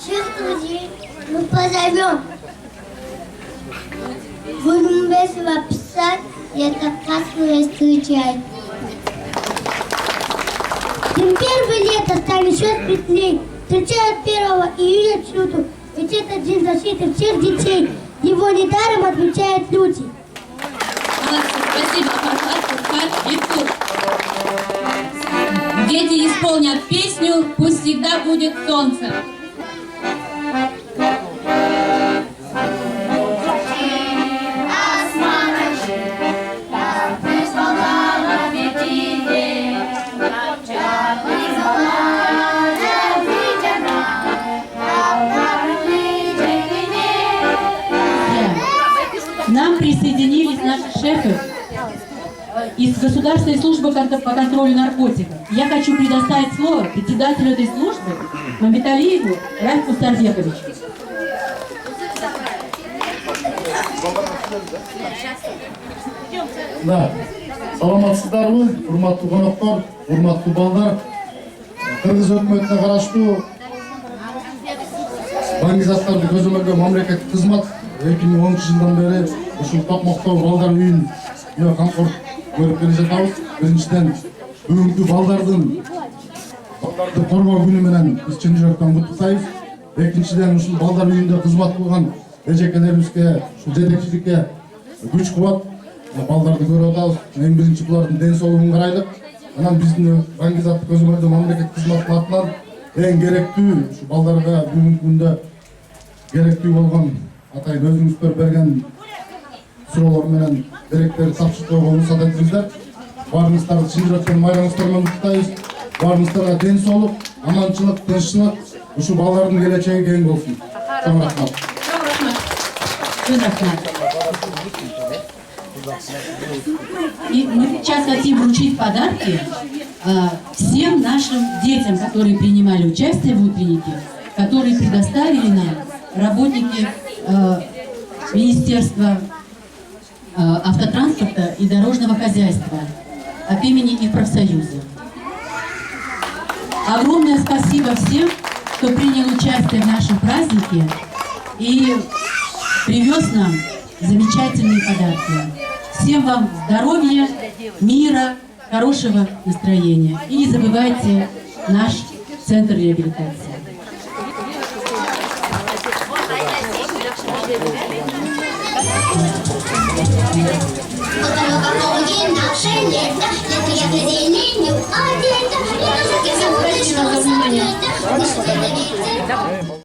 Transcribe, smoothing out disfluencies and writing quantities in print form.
Всех друзей мы позовем. Будем весело писать, и это красное встречать. День первый лета станет еще светлей. Встречают 1 июля всюду, ведь это день защиты всех детей. Его недаром отмечают люди. Молодцы, спасибо, Фархад, и тут. Дети исполнят песню «Пусть всегда будет солнце». К нам присоединились наши шефы из Государственной службы по контролю наркотиков. Я хочу предоставить слово председателю этой службы Мамбеталиеву Райфу Сарбековичу. Да, саламатсыздарбы, урматтуу коноктор, урматтуу балдар. Кыргыз өкмөтүнө караштуу Баңгизаттарды көзөмөлгөө мамлекеттик кызмат 2010 жылдан бери ушул Токмокто балдар үйүн камкор көрүп келе жатабыз. Биринчиден бүгүнкү балдарды коргоо күнү менен биз чын жүрөктөн куттуктайбыз. Экинчиден ушул балдар үйүндө кызмат кылган эжекелерибизге, ушул жетекчиликке күч кубат. Балдарды көрүп атабыз. Эң биринчи булардын ден соолугун карайлык. Анан биздин Баңгизаттык көзөмөлдөө мамлекеттик кызматтын атынан эң керектүү ушу балдарга бүгүнкү күндө керектүү болгон атайын өзүңүздөр берген суроолор менен деректерди тапшыртууга уруксат этиңиздер. Баарыңыздарды чын жүрөктөн майрамыңыздар менен куттуктайбыз. Баарыңыздарга ден соолук, аманчылык, тынччылык, ушу балдардын келечеги кең болсун. Чоң рахмат. И мы сейчас хотим вручить подарки всем нашим детям, которые принимали участие в утреннике, которые предоставили нам работники Министерства автотранспорта и дорожного хозяйства от имени их профсоюза. Огромное спасибо всем, кто принял участие в нашем празднике и привез нам замечательные подарки. Всем вам здоровья, мира, хорошего настроения. И не забывайте наш центр реабилитации. Благодарю.